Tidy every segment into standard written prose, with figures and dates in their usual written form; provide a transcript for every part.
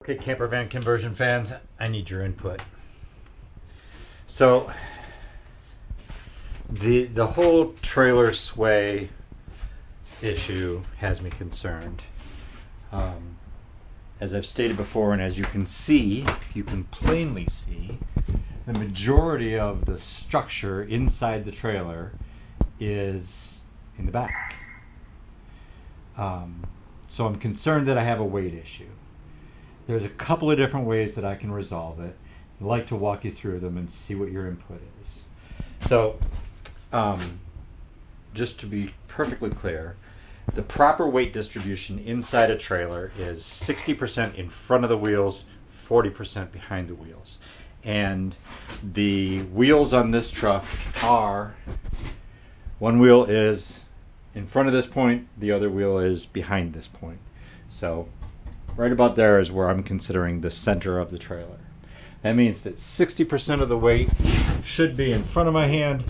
Okay, camper van conversion fans, I need your input. So the whole trailer sway issue has me concerned. As I've stated before, and as you can see, you can plainly see, the majority of the structure inside the trailer is in the back. So I'm concerned that I have a weight issue. There's a couple of different ways that I can resolve it. I'd like to walk you through them and see what your input is. So, just to be perfectly clear, the proper weight distribution inside a trailer is 60% in front of the wheels, 40% behind the wheels. And the wheels on this truck are, one wheel is in front of this point, the other wheel is behind this point. So right about there is where I'm considering the center of the trailer. That means that 60% of the weight should be in front of my hand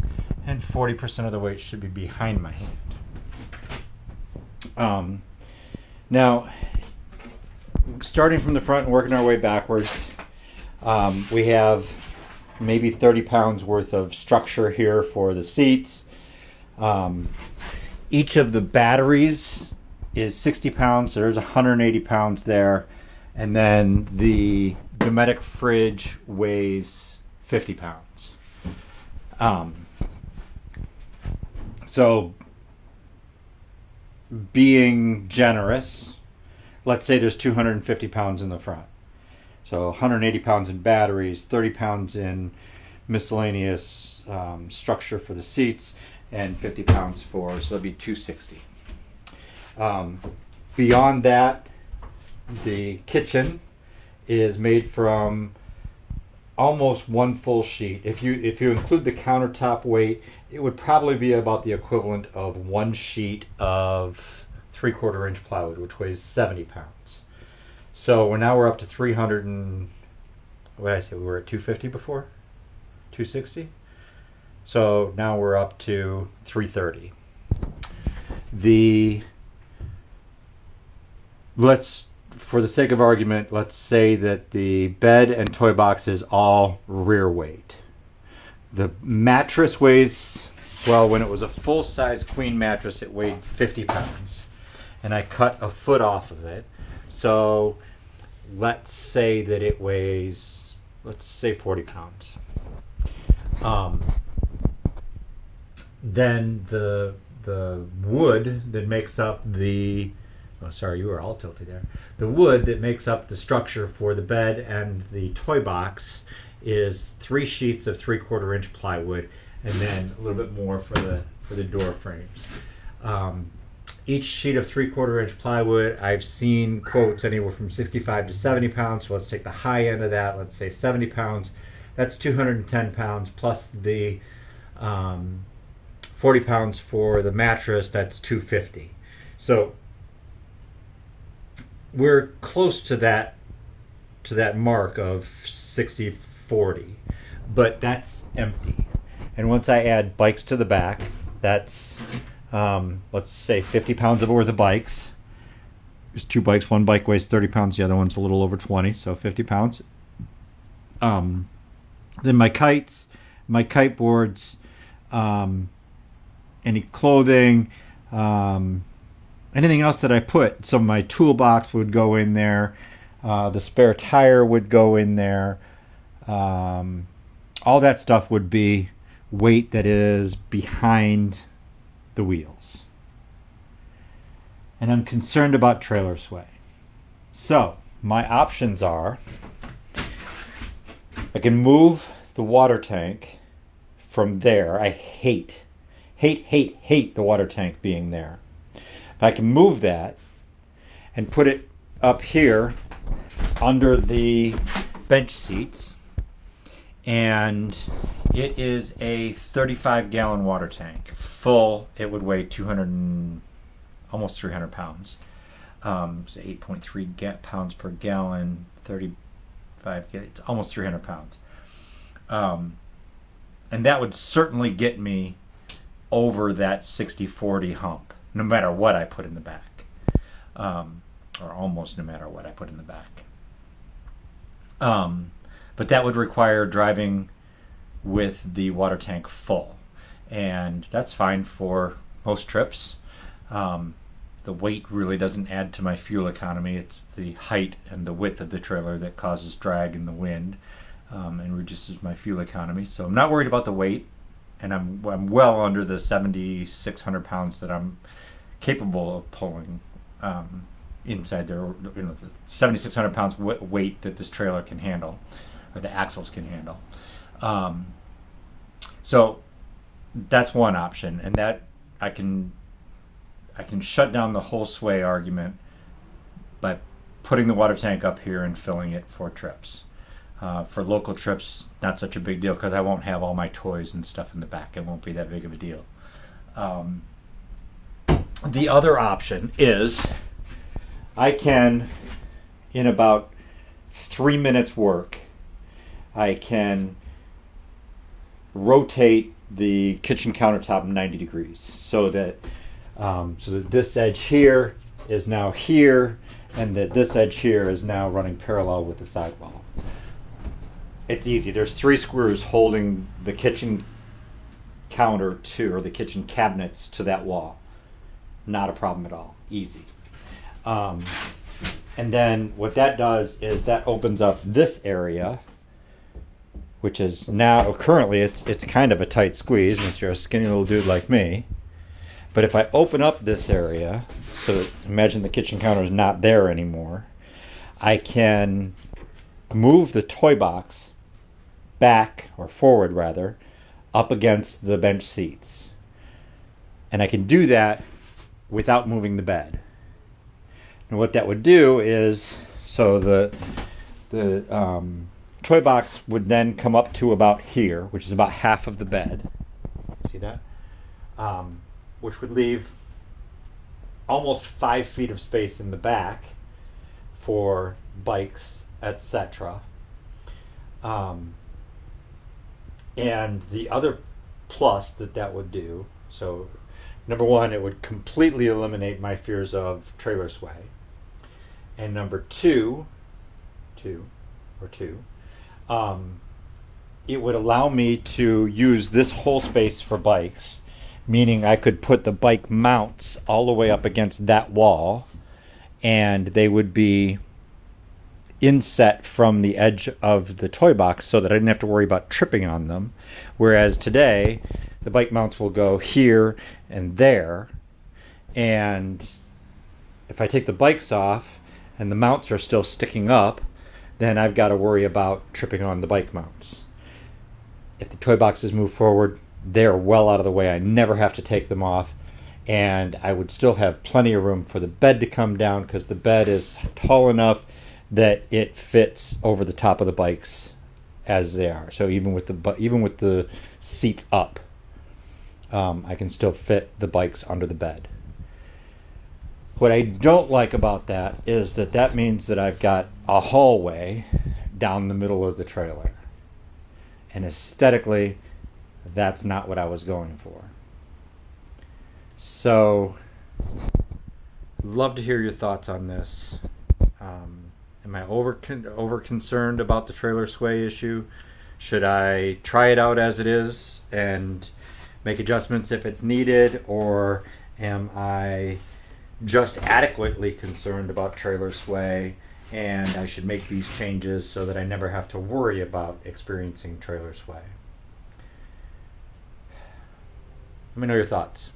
and 40% of the weight should be behind my hand. Now, starting from the front and working our way backwards, we have maybe 30 pounds worth of structure here for the seats. Each of the batteries is 60 pounds, so there's 180 pounds there. And then the Dometic fridge weighs 50 pounds. So being generous, let's say there's 250 pounds in the front. So 180 pounds in batteries, 30 pounds in miscellaneous structure for the seats, and 50 pounds for, so that'd be 260. Beyond that, the kitchen is made from almost one full sheet. If you include the countertop weight, it would probably be about the equivalent of one sheet of 3/4 inch plywood, which weighs 70 pounds. So we're up to 300 and, what did I say, we were at 250 before? 260? So now we're up to 330. For the sake of argument, let's say that the bed and toy box is all rear weight. The mattress weighs, well, when it was a full-size queen mattress, it weighed 50 pounds. And I cut a foot off of it. So let's say that it weighs, let's say 40 pounds. Then the wood that makes up the, oh sorry, you were all tilted there. The wood that makes up the structure for the bed and the toy box is 3 sheets of 3/4 inch plywood, and then a little bit more for the door frames. Each sheet of 3/4 inch plywood, I've seen quotes anywhere from 65 to 70 pounds. So let's take the high end of that. Let's say 70 pounds. That's 210 pounds plus the 40 pounds for the mattress. That's 250. So we're close to that mark of 60/40, but that's empty. And once I add bikes to the back, that's let's say 50 pounds over the bikes. There's 2 bikes. One bike weighs 30 pounds. The other one's a little over 20, so 50 pounds. Then my kites, my kite boards, any clothing, anything else that I put. So my toolbox would go in there. The spare tire would go in there. All that stuff would be weight that is behind the wheels. And I'm concerned about trailer sway. So my options are, I can move the water tank from there. I hate the water tank being there. If I can move that and put it up here under the bench seats, and it is a 35-gallon water tank. Full, it would weigh 200 almost 300 pounds. So 8.3 pounds per gallon, 35, it's almost 300 pounds. And that would certainly get me over that 60/40 hump, no matter what I put in the back. Or almost no matter what I put in the back. But that would require driving with the water tank full, and that's fine for most trips. The weight really doesn't add to my fuel economy. It's the height and the width of the trailer that causes drag in the wind, and reduces my fuel economy. So I'm not worried about the weight, and I'm well under the 7,600 pounds that I'm capable of pulling inside there. You know, the 7,600 pounds weight that this trailer can handle, or the axles can handle. So that's one option, and that I can shut down the whole sway argument by putting the water tank up here and filling it for trips. For local trips, not such a big deal because I won't have all my toys and stuff in the back. It won't be that big of a deal. The other option is I can, in about 3 minutes work, I can rotate the kitchen countertop 90 degrees so that this edge here is now here, and that this edge here is now running parallel with the sidewall. It's easy. There's 3 screws holding the kitchen counter to, or the kitchen cabinets to that wall. Not a problem at all. Easy. And then what that does is that opens up this area, which is now currently it's kind of a tight squeeze unless you're a skinny little dude like me. But if I open up this area, so that, imagine the kitchen counter is not there anymore, I can move the toy box back, or forward rather, up against the bench seats. And I can do that without moving the bed. And what that would do is, so the toy box would then come up to about here, which is about half of the bed. See that? Which would leave almost 5 feet of space in the back for bikes, etc. And the other plus that would do, so number one, it would completely eliminate my fears of trailer sway. And number two, it would allow me to use this whole space for bikes, meaning I could put the bike mounts all the way up against that wall, and they would be inset from the edge of the toy box so that I didn't have to worry about tripping on them. Whereas today, the bike mounts will go here and there, and if I take the bikes off and the mounts are still sticking up, then I've got to worry about tripping on the bike mounts. If the toy boxes move forward, they're well out of the way. I never have to take them off, and I would still have plenty of room for the bed to come down because the bed is tall enough that it fits over the top of the bikes as they are. So even with the seats up, I can still fit the bikes under the bed. What I don't like about that is that means that I've got a hallway down the middle of the trailer. And aesthetically, that's not what I was going for. So, I'd love to hear your thoughts on this. Am I over concerned about the trailer sway issue? Should I try it out as it is and make adjustments if it's needed, or am I just adequately concerned about trailer sway and I should make these changes so that I never have to worry about experiencing trailer sway? Let me know your thoughts.